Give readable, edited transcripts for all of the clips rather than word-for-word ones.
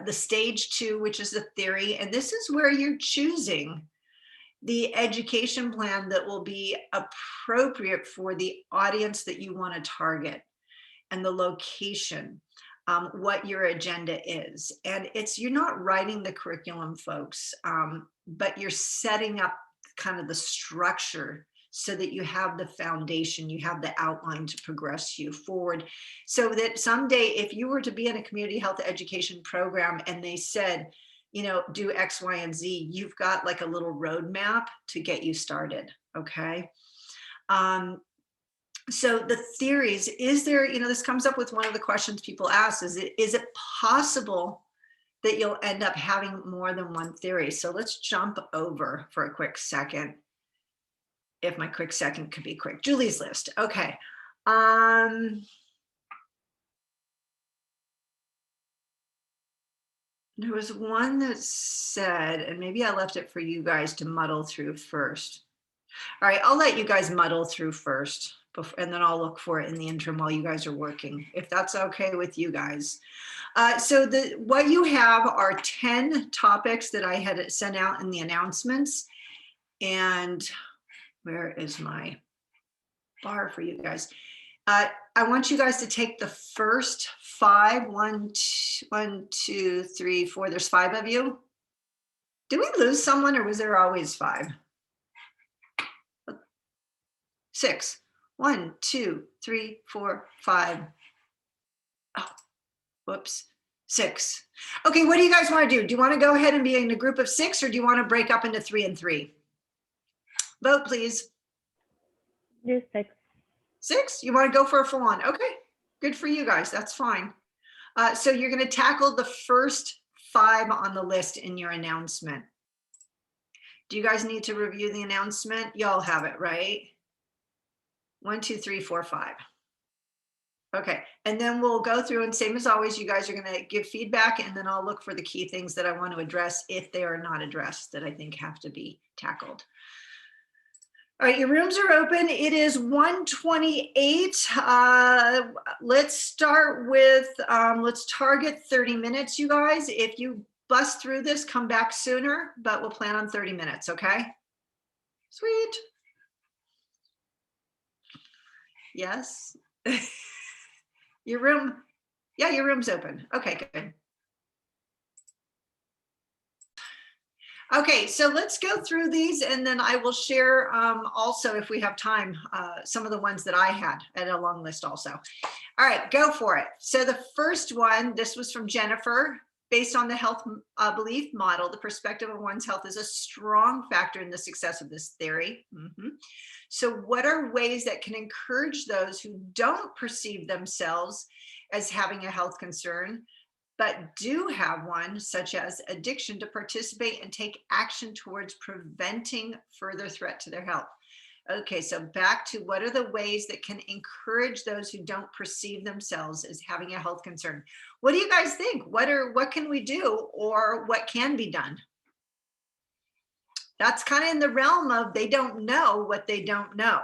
the stage 2, which is the theory, and this is where you're choosing the education plan that will be appropriate for the audience that you want to target and the location, what your agenda is. And you're not writing the curriculum, folks, but you're setting up kind of the structure so that you have the foundation, you have the outline to progress you forward. So that someday, if you were to be in a community health education program and they said, do X, Y, and Z, you've got like a little roadmap to get you started, okay? So the theories, is there, this comes up with one of the questions people ask, is it possible that you'll end up having more than one theory? So let's jump over for a quick second. If my quick second could be quick. Julie's list. Okay. There was one that said, and maybe I left it for you guys to muddle through first. All right, I'll let you guys muddle through first, and then I'll look for it in the interim while you guys are working, if that's okay with you guys. So what you have are 10 topics that I had sent out in the announcements. And where is my bar for you guys? I want you guys to take the first 5. 1, 2, 3, 4. There's 5 of you. Did we lose someone, or was there always 5? 6. 1, 2, 3, 4, 5. Oh, whoops. 6. Okay, what do you guys want to do? Do you want to go ahead and be in a group of 6, or do you want to break up into 3 and 3? Vote, please. You're 6. 6? You want to go for a full on? Okay, good for you guys. That's fine. So you're going to tackle the first 5 on the list in your announcement. Do you guys need to review the announcement? Y'all have it, right? 1, 2, 3, 4, 5. Okay, and then we'll go through, and same as always, you guys are going to give feedback, and then I'll look for the key things that I want to address if they are not addressed that I think have to be tackled. All right, your rooms are open. It is 1:28. Let's start with, let's target 30 minutes, you guys. If you bust through this, come back sooner, but we'll plan on 30 minutes, okay? Sweet. Yes. Your room, yeah, your room's open. Okay, good. Okay, so let's go through these, and then I will share also, if we have time, some of the ones that I had at a long list also. All right, go for it. So the first one, this was from Jennifer. Based on the health belief model, the perspective of one's health is a strong factor in the success of this theory. So what are ways that can encourage those who don't perceive themselves as having a health concern, but do have one, such as addiction, to participate and take action towards preventing further threat to their health? Okay, so back to, what are the ways that can encourage those who don't perceive themselves as having a health concern? What do you guys think? What can we do, or what can be done? That's kind of in the realm of they don't know what they don't know.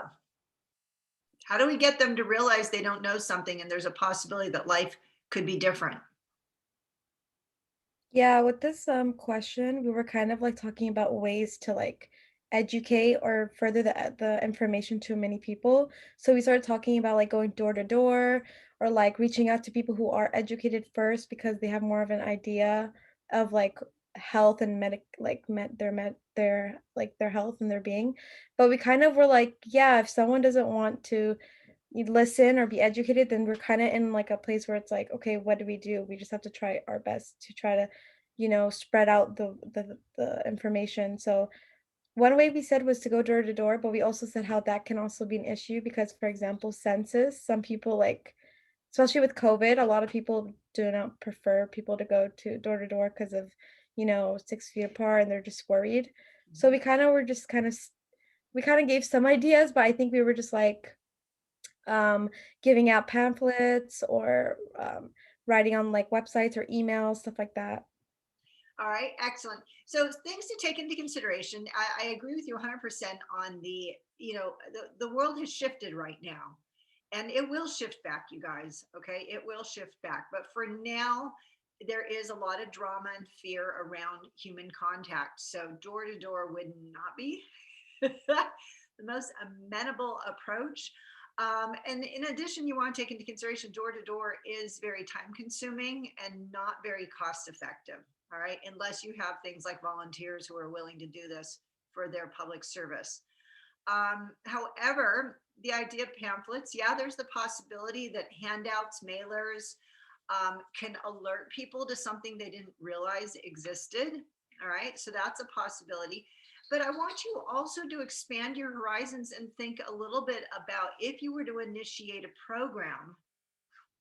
How do we get them to realize they don't know something and there's a possibility that life could be different? Yeah, with this question, we were kind of like talking about ways to like educate or further the information to many people. So we started talking about like going door to door, or like reaching out to people who are educated first because they have more of an idea of like health and their health and their being. But we kind of were like, yeah, if someone doesn't want to listen or be educated, then we're kind of in like a place where it's like, okay, what do? We just have to try our best to try to, spread out the information. So one way we said was to go door to door, but we also said how that can also be an issue because, for example, census, some people like, especially with COVID, a lot of people do not prefer people to go to door because of, 6 feet apart, and they're just worried. So we kind of gave some ideas, but I think we were just like, giving out pamphlets or writing on like websites or emails, stuff like that. All right, excellent. So things to take into consideration. I agree with you 100% on the, the world has shifted right now, and it will shift back, you guys. Okay, it will shift back. But for now, there is a lot of drama and fear around human contact. So door to door would not be the most amenable approach. And in addition, you want to take into consideration door to door is very time consuming and not very cost effective. All right. Unless you have things like volunteers who are willing to do this for their public service. However, the idea of pamphlets, yeah, there's the possibility that handouts, mailers can alert people to something they didn't realize existed. All right. So that's a possibility. But I want you also to expand your horizons and think a little bit about if you were to initiate a program,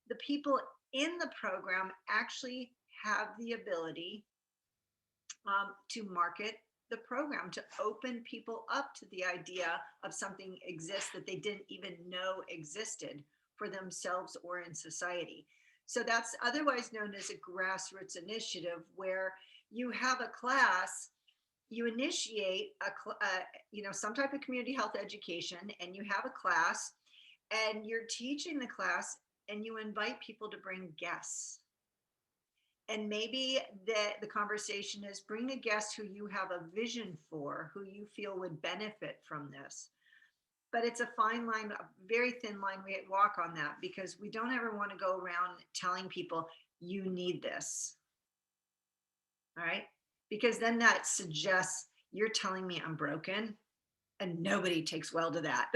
the people in the program actually have the ability to market the program, to open people up to the idea of something exists that they didn't even know existed for themselves or in society. So that's otherwise known as a grassroots initiative, where you have a class, you initiate some type of community health education, and you have a class and you're teaching the class and you invite people to bring guests. And maybe the conversation is bring a guest who you have a vision for, who you feel would benefit from this. But it's a fine line, a very thin line we walk on that, because we don't ever want to go around telling people you need this. All right. Because then that suggests you're telling me I'm broken, and nobody takes well to that.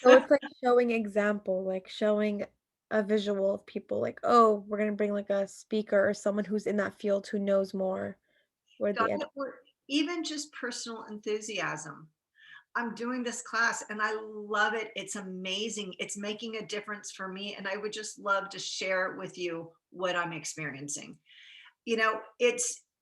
So it's like showing example, like showing a visual of people like, oh, we're gonna bring like a speaker or someone who's in that field who knows more where Got the it? Or even just personal enthusiasm. I'm doing this class and I love it. It's amazing. It's making a difference for me. And I would just love to share with you what I'm experiencing.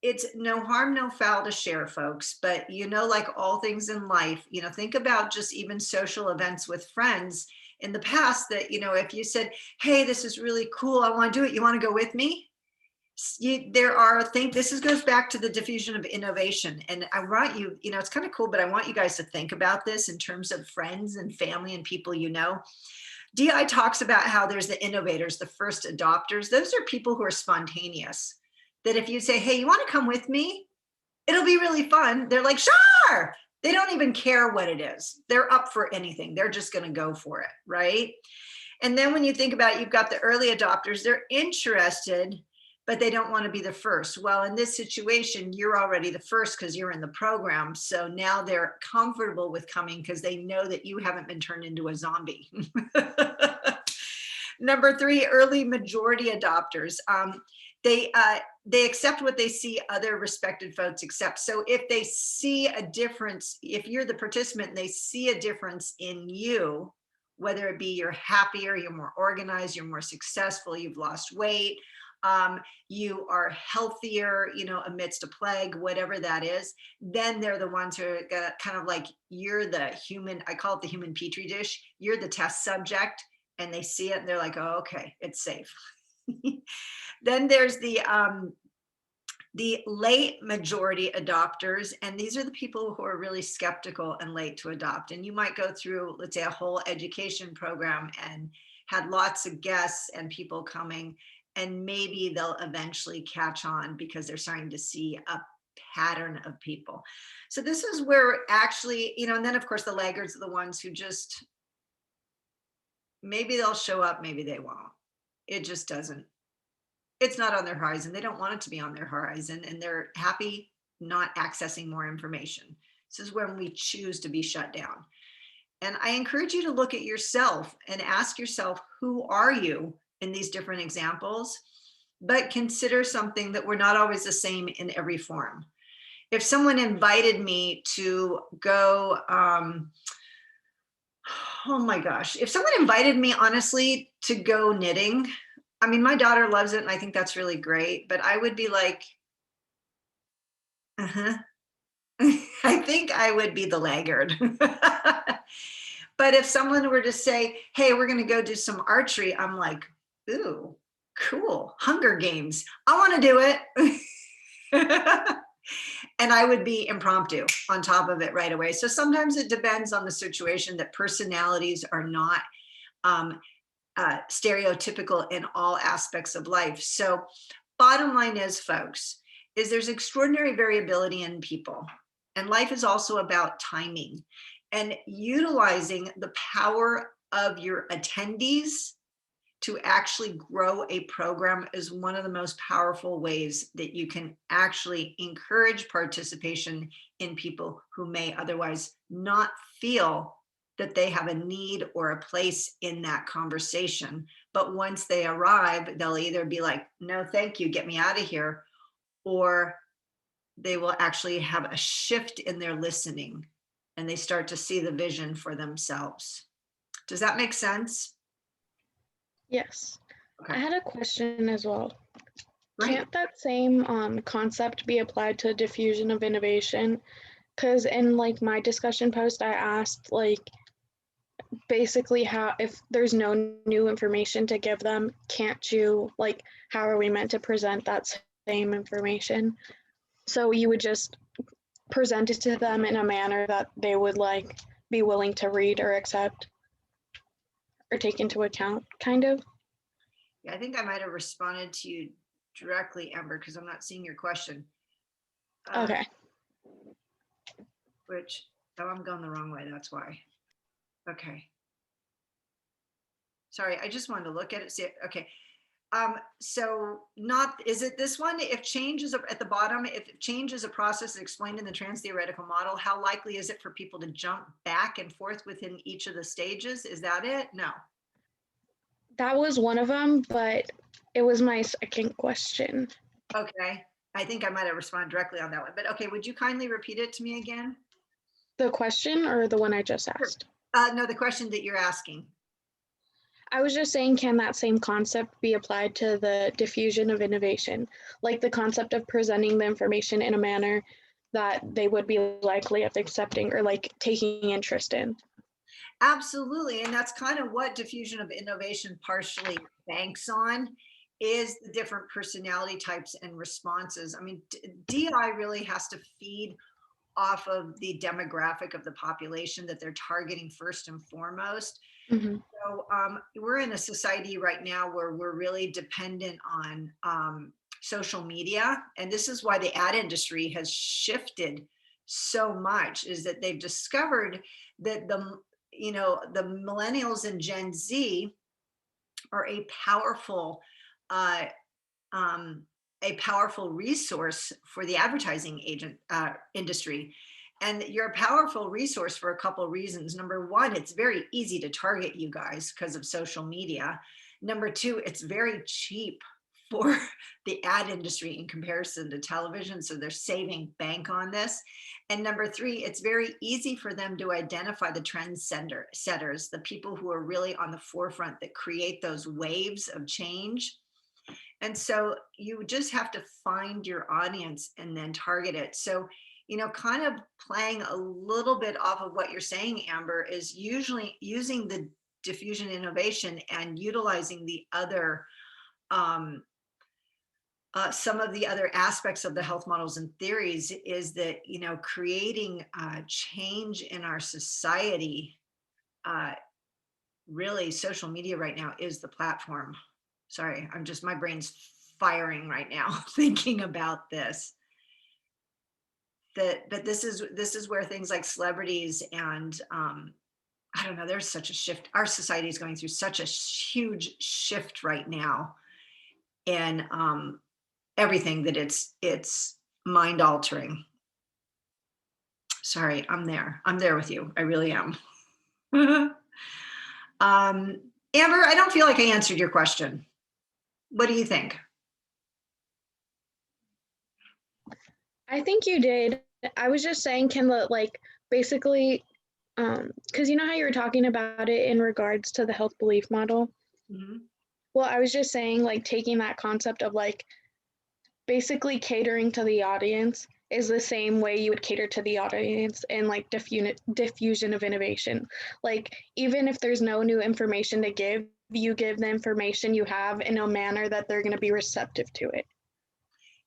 It's no harm, no foul to share, folks. But like all things in life, think about just even social events with friends in the past that, if you said, hey, this is really cool, I want to do it. You want to go with me? This goes back to the diffusion of innovation. And I want you, it's kind of cool, but I want you guys to think about this in terms of friends and family and people. DI talks about how there's the innovators, the first adopters. Those are people who are spontaneous. That if you say, hey, you want to come with me? It'll be really fun. They're like, sure. They don't even care what it is. They're up for anything. They're just going to go for it, right? And then when you think about it, you've got the early adopters. They're interested, but they don't want to be the first. Well, in this situation, you're already the first because you're in the program. So now they're comfortable with coming because they know that you haven't been turned into a zombie. Number 3, early majority adopters. They accept what they see other respected folks accept. So if they see a difference, if you're the participant and they see a difference in you, whether it be you're happier, you're more organized, you're more successful, you've lost weight, you are healthier, amidst a plague, whatever that is, then they're the ones who are kind of like, you're the human, I call it the human petri dish, you're the test subject, and they see it and they're like, oh, okay, it's safe. Then there's the late majority adopters, and these are the people who are really skeptical and late to adopt. And you might go through, let's say, a whole education program and had lots of guests and people coming, and maybe they'll eventually catch on because they're starting to see a pattern of people. So this is where actually, and then of course the laggards are the ones who just, maybe they'll show up, maybe they won't. It just doesn't. It's not on their horizon. They don't want it to be on their horizon, and they're happy not accessing more information. This is when we choose to be shut down. And I encourage you to look at yourself and ask yourself, who are you in these different examples? But consider something that we're not always the same in every form. If someone invited me to go, oh my gosh, if someone invited me, honestly, to go knitting, I mean, my daughter loves it and I think that's really great, but I would be like, uh-huh. I think I would be the laggard. But if someone were to say, hey, we're going to go do some archery, I'm like, ooh, cool. Hunger Games. I want to do it. And I would be impromptu on top of it right away. So sometimes it depends on the situation, that personalities are not stereotypical in all aspects of life. So bottom line is, folks, is there's extraordinary variability in people. And life is also about timing and utilizing the power of your attendees to actually grow a program is one of the most powerful ways that you can actually encourage participation in people who may otherwise not feel that they have a need or a place in that conversation. But once they arrive, they'll either be like, no, thank you, get me out of here, or they will actually have a shift in their listening and they start to see the vision for themselves. Does that make sense? Yes. I Okay, had a question as well. great. Can't that same concept be applied to diffusion of innovation? Because in like my discussion post, I asked like basically how if there's no new information to give them, can't you like how are we meant to present that same information? So you would just present it to them in a manner that they would like be willing to read or accept or take into account, kind of. Yeah, I think I might have responded to you directly, Amber, because I'm not seeing your question. Okay. Which, oh, I'm going the wrong way, that's why. Okay. Sorry, I just wanted to look at it, see it, okay. So not, is it this one? If change is at the bottom, if change is a process explained in the trans-theoretical model, how likely is it for people to jump back and forth within each of the stages? Is that it? No. That was one of them, but it was my second question. Okay, I think I might have responded directly on that one, but okay, would you kindly repeat it to me again? The question or the one I just Sure. asked? No, the question that you're asking. I was just saying, can that same concept be applied to the diffusion of innovation? Like the concept of presenting the information in a manner that they would be likely of accepting or like taking interest in. Absolutely, and that's kind of what diffusion of innovation partially banks on, is the different personality types and responses. I mean, DI really has to feed off of the demographic of the population that they're targeting first and foremost. Mhm. So we're in a society right now where we're really dependent on social media. And this is why the ad industry has shifted so much, is that they've discovered that the millennials and Gen Z are uh, um, a powerful resource for the advertising agent industry. And you're a powerful resource for a couple of reasons. Number one, it's very easy to target you guys because of social media. Number two, it's very cheap for the ad industry in comparison to television. So they're saving bank on this. And number three, it's very easy for them to identify the trend setters, the people who are really on the forefront that create those waves of change. And so you just have to find your audience and then target it. So, kind of playing a little bit off of what you're saying, Amber, is usually using the diffusion innovation and utilizing the other, some of the other aspects of the health models and theories is that, creating change in our society, really social media right now is the platform. Sorry, my brain's firing right now thinking about this. But this is where things like celebrities and I don't know, there's such a shift. Our society is going through such a huge shift right now, and everything that it's mind altering. Sorry, I'm there with you. I really am. Amber, I don't feel like I answered your question. What do you think? I think you did. I was just saying, can the like basically, because you know how you were talking about it in regards to the health belief model. Mhm. Well, I was just saying, like taking that concept of like basically catering to the audience is the same way you would cater to the audience in like diffusion of innovation. Like even if there's no new information to give, you give the information you have in a manner that they're going to be receptive to it.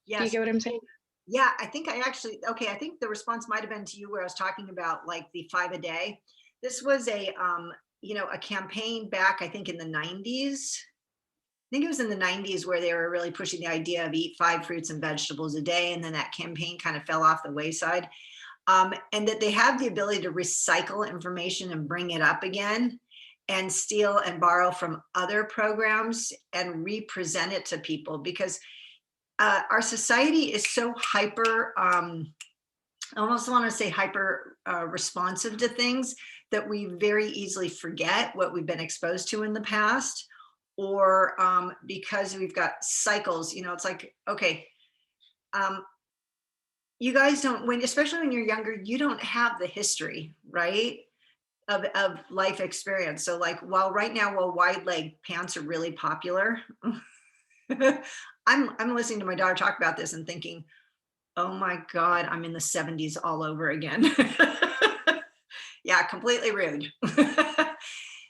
Do you Yes. get what I'm saying? Yeah, I think I think the response might have been to you where I was talking about like the 5 a day. This was a campaign back, I think in the 90s. think it was in the 90s where they were really pushing the idea of eat 5 fruits and vegetables a day. And then that campaign kind of fell off the wayside. And that they have the ability to recycle information and bring it up again and steal and borrow from other programs and represent it to people, because our society is so hyper, I almost want to say hyper responsive to things that we very easily forget what we've been exposed to in the past, or because we've got cycles, you know, it's like, okay, you guys don't, when, especially when you're younger, you don't have the history, right? Of life experience. So like, while right now, while wide leg pants are really popular, I'm listening to my daughter talk about this and thinking, oh my God, I'm in the 70s all over again. Yeah, completely rude.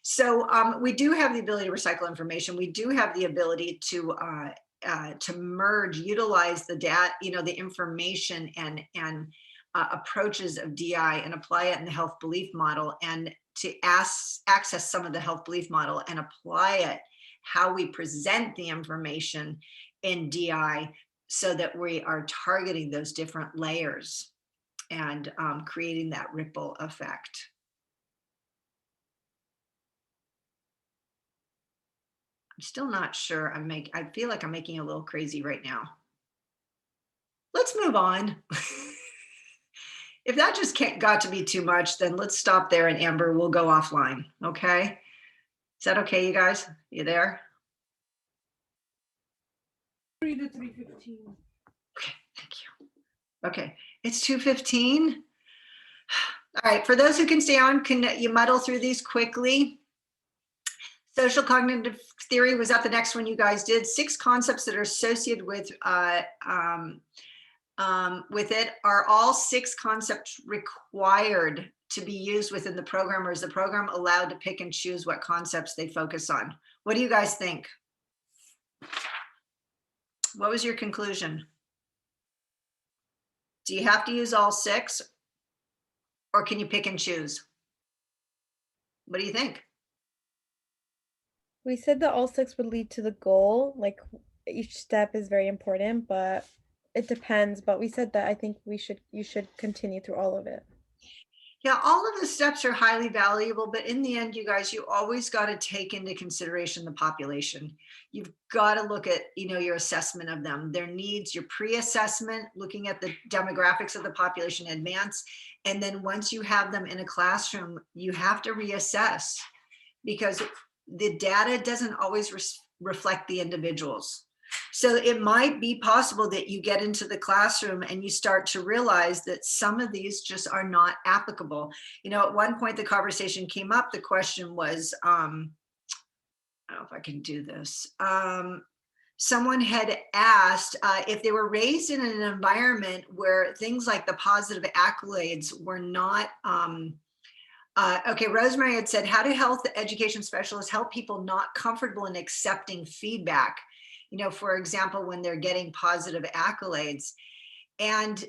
So we do have the ability to recycle information. We do have the ability to merge, utilize the data, you know, the information and approaches of DI and apply it in the health belief model, and to access some of the health belief model and apply it how we present the information in DI, so that we are targeting those different layers and creating that ripple effect. I'm still not sure. I feel like I'm making a little crazy right now. Let's move on. If that just got to be too much, then let's stop there, and Amber will go offline. Okay. Is that okay, you guys? You there? 3 to 3:15. Okay, thank you. Okay, it's 2:15. All right, for those who can stay on, can you muddle through these quickly? Social cognitive theory was up the next one you guys did. 6 concepts that are associated with it. Are all 6 concepts required to be used within the program, or is the program allowed to pick and choose what concepts they focus on? What do you guys think? What was your conclusion? Do you have to use all 6, or can you pick and choose? What do you think? We said that all 6 would lead to the goal. Like each step is very important, but it depends. But we said that I think you should continue through all of it. Yeah, all of the steps are highly valuable, but in the end, you guys, you always got to take into consideration the population. You've got to look at, you know, your assessment of them, their needs, your pre-assessment, looking at the demographics of the population in advance. And then once you have them in a classroom, you have to reassess, because the data doesn't always reflect the individuals. So it might be possible that you get into the classroom and you start to realize that some of these just are not applicable. You know, at one point the conversation came up, the question was, I don't know if I can do this. Someone had asked if they were raised in an environment where things like the positive accolades were not, okay, Rosemary had said, how do health education specialists help people not comfortable in accepting feedback? You know, for example, when they're getting positive accolades. And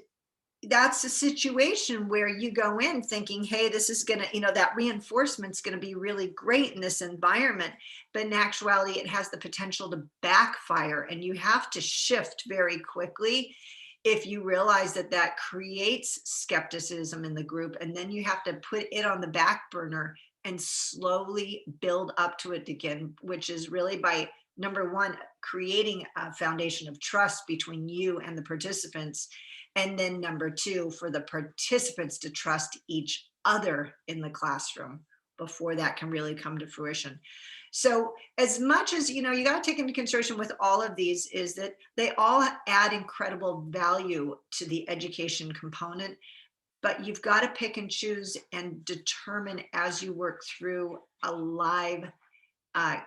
that's a situation where you go in thinking, hey, this is gonna, you know, that reinforcement's gonna be really great in this environment. But in actuality, it has the potential to backfire, and you have to shift very quickly if you realize that that creates skepticism in the group, and then you have to put it on the back burner and slowly build up to it again, which is really by, number one, creating a foundation of trust between you and the participants. And then number 2, for the participants to trust each other in the classroom before that can really come to fruition. So as much as, you know, you got to take into consideration with all of these is that they all add incredible value to the education component, but you've got to pick and choose and determine as you work through a live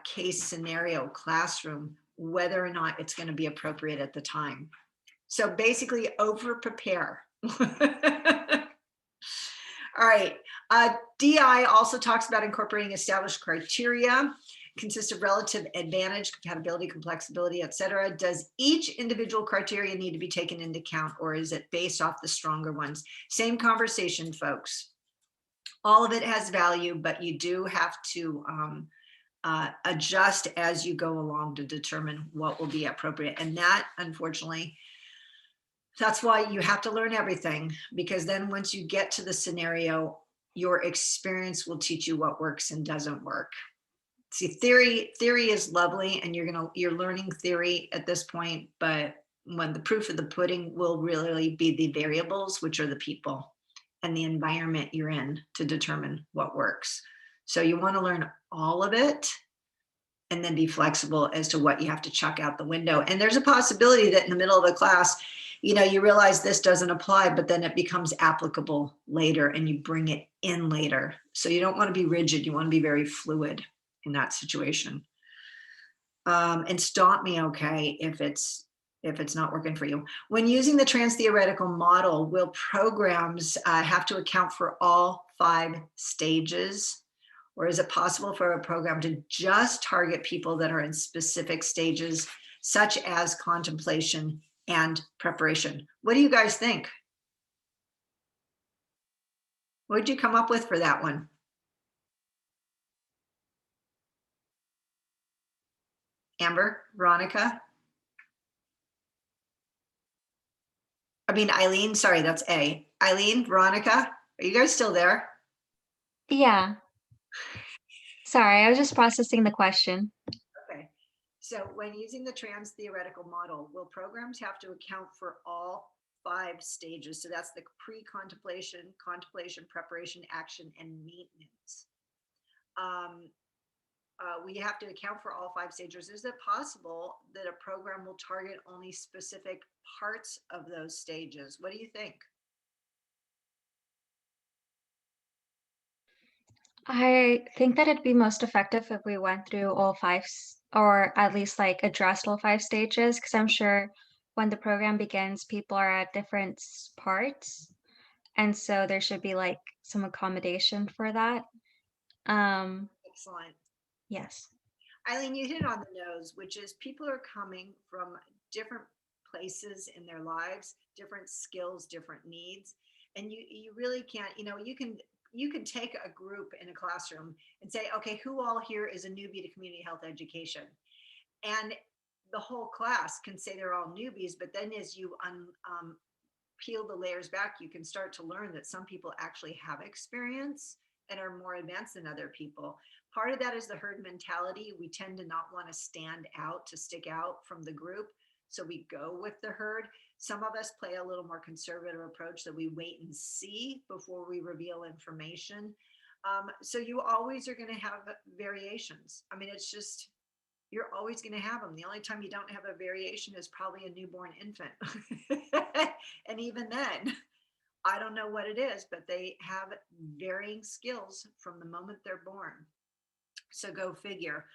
case scenario classroom, whether or not it's going to be appropriate at the time. So basically over prepare. All right. DI also talks about incorporating established criteria, consists of relative advantage, compatibility, complexity, etc. Does each individual criteria need to be taken into account, or is it based off the stronger ones? Same conversation, folks. All of it has value, but you do have to adjust as you go along to determine what will be appropriate. And that, unfortunately, that's why you have to learn everything, because then once you get to the scenario, your experience will teach you what works and doesn't work. See, theory is lovely, and you're learning theory at this point, but when the proof of the pudding will really be the variables, which are the people and the environment you're in, to determine what works. So you want to learn all of it and then be flexible as to what you have to chuck out the window. And there's a possibility that in the middle of a class, you realize this doesn't apply, but then it becomes applicable later and you bring it in later. So you don't want to be rigid. You want to be very fluid in that situation. And stop me, okay, if it's not working for you. When using the trans-theoretical model, will programs have to account for all 5 stages? Or is it possible for a program to just target people that are in specific stages, such as contemplation and preparation? What do you guys think? What did you come up with for that one? Amber, Veronica? I mean, Eileen, sorry, that's A. Eileen, Veronica, are you guys still there? Yeah. Sorry, I was just processing the question. Okay. So when using the trans-theoretical model, will programs have to account for all 5 stages? So that's the pre-contemplation, contemplation, preparation, action, and maintenance. We have to account for all 5 stages. Is it possible that a program will target only specific parts of those stages? What do you think? I think that it'd be most effective if we went through all 5, or at least like addressed all 5 stages, because I'm sure when the program begins, people are at different parts. And so there should be like some accommodation for that. Excellent. Yes. Eileen, you hit it on the nose, which is people are coming from different places in their lives, different skills, different needs. And you really can't, you can take a group in a classroom and say, okay, who all here is a newbie to community health education? And the whole class can say they're all newbies, but then as you peel the layers back, you can start to learn that some people actually have experience and are more advanced than other people. Part of that is the herd mentality. We tend to not want to stand out, to stick out from the group. So we go with the herd. Some of us play a little more conservative approach that we wait and see before we reveal information. So you always are going to have variations. I mean, it's just, you're always going to have them. The only time you don't have a variation is probably a newborn infant. And even then, I don't know what it is, but they have varying skills from the moment they're born. So go figure.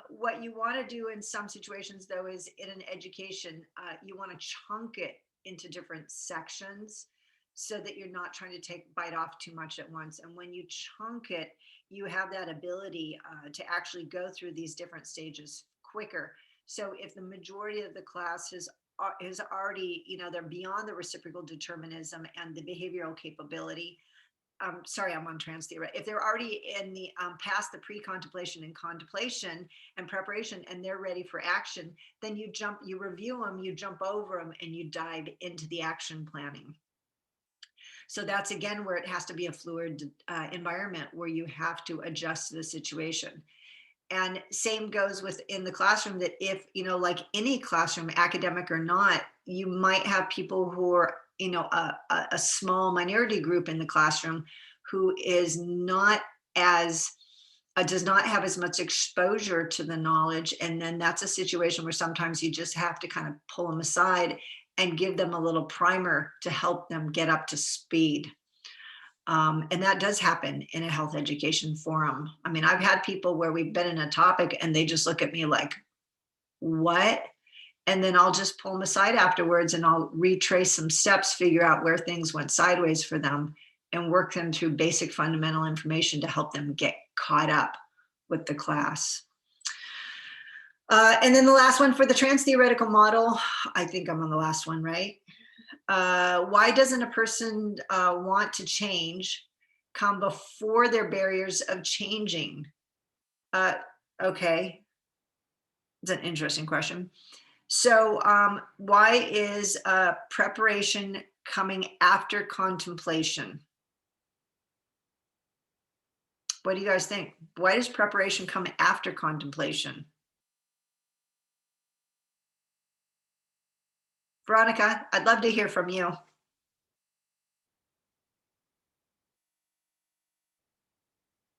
What you want to do in some situations, though, is in an education, you want to chunk it into different sections so that you're not trying to bite off too much at once. And when you chunk it, you have that ability to actually go through these different stages quicker. So if the majority of the class is already, they're beyond the reciprocal determinism and the behavioral capability. Sorry, I'm on trans theory. If they're already in the past the pre-contemplation and contemplation and preparation, and they're ready for action, then you review them, you jump over them, and you dive into the action planning. So that's again where it has to be a fluid environment where you have to adjust to the situation. And same goes within the classroom, that if, like any classroom, academic or not, you might have people who are, a small minority group in the classroom who is not as, does not have as much exposure to the knowledge. And then that's a situation where sometimes you just have to kind of pull them aside and give them a little primer to help them get up to speed. And that does happen in a health education forum. I mean, I've had people where we've been in a topic and they just look at me like, what? And then I'll just pull them aside afterwards and I'll retrace some steps, figure out where things went sideways for them, and work them through basic fundamental information to help them get caught up with the class. And then the last one for the trans-theoretical model, I think I'm on the last one, right? Why doesn't a person want to change come before their barriers of changing? Okay. It's an interesting question. So why is preparation coming after contemplation? What do you guys think? Why does preparation come after contemplation? Veronica, I'd love to hear from you.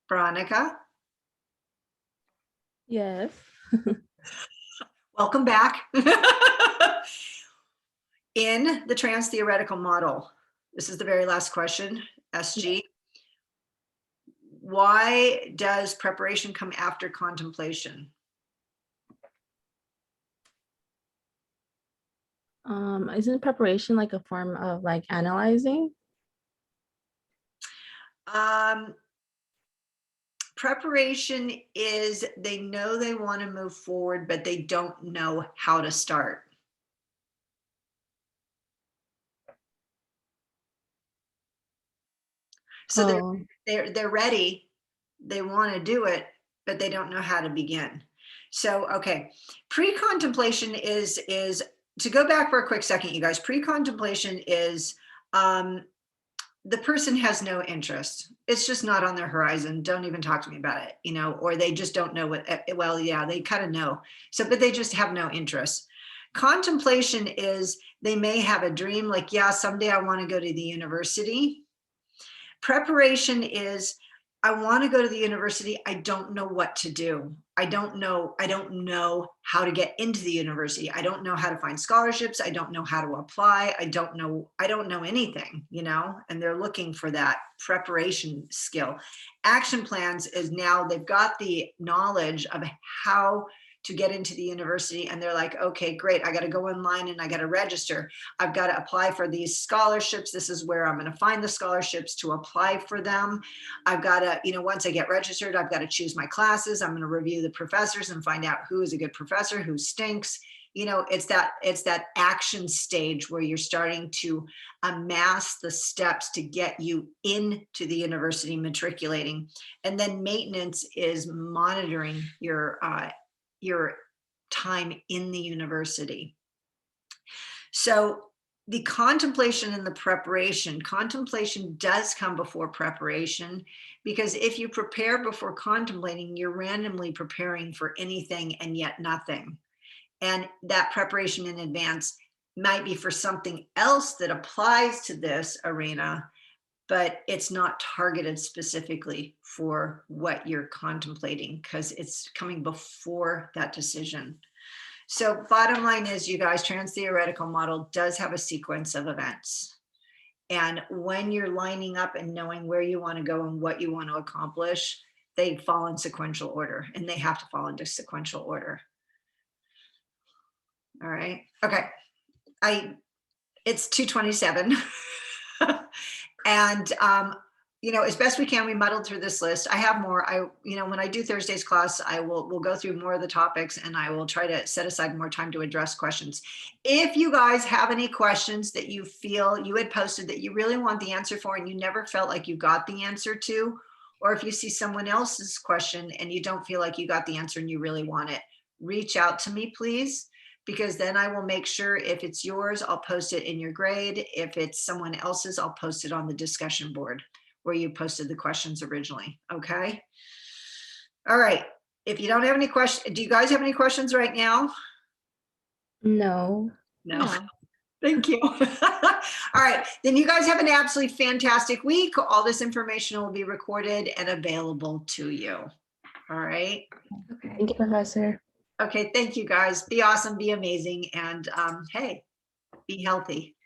Veronica, Yes. welcome back. In the trans theoretical model, this is the very last question, SG. Why does preparation come after contemplation? Isn't preparation like a form of like analyzing? Preparation is they know they want to move forward, but they don't know how to start. So they're ready, they want to do it, but they don't know how to begin. So okay, pre-contemplation is to go back for a quick second, you guys. Pre-contemplation is the person has no interest. It's just not on their horizon. Don't even talk to me about it, you know, or they just don't know what, well, yeah, they kind of know. So, but they just have no interest. Contemplation is they may have a dream like, yeah, someday I want to go to the university. Preparation is I want to go to the university. I don't know what to do. I don't know how to get into the university. I don't know how to find scholarships. I don't know how to apply. I don't know anything, you know, and they're looking for that preparation skill. Action plans is now they've got the knowledge of how to get into the university, and they're like, okay, great, I got to go online and I got to register. I've got to apply for these scholarships. This is where I'm going to find the scholarships to apply for them. I've got to, you know, once I get registered, I've got to choose my classes. I'm going to review the professors and find out who is a good professor, who stinks. You know, it's that action stage where you're starting to amass the steps to get you into the university, matriculating. And then maintenance is monitoring your time in the university. So the contemplation and the preparation, contemplation does come before preparation, because if you prepare before contemplating, you're randomly preparing for anything and yet nothing. And that preparation in advance might be for something else that applies to this arena, but it's not targeted specifically for what you're contemplating because it's coming before that decision. So bottom line is, you guys, trans theoretical model does have a sequence of events. And when you're lining up and knowing where you want to go and what you want to accomplish, they fall in sequential order, and they have to fall into sequential order. All right. Okay. It's 2:27. And, you know, as best we can, we muddled through this list. I have more. When I do Thursday's class, we'll go through more of the topics, and I will try to set aside more time to address questions. If you guys have any questions that you feel you had posted that you really want the answer for and you never felt like you got the answer to, or if you see someone else's question and you don't feel like you got the answer and you really want it, reach out to me, please. Because then I will make sure if it's yours, I'll post it in your grade. If it's someone else's, I'll post it on the discussion board where you posted the questions originally. Okay. All right. If you don't have any questions, do you guys have any questions right now? No. No. Thank you. All right. Then you guys have an absolutely fantastic week. All this information will be recorded and available to you. All right. Okay. Thank you, Professor. Okay. Thank you guys. Be awesome, be amazing. And hey, be healthy.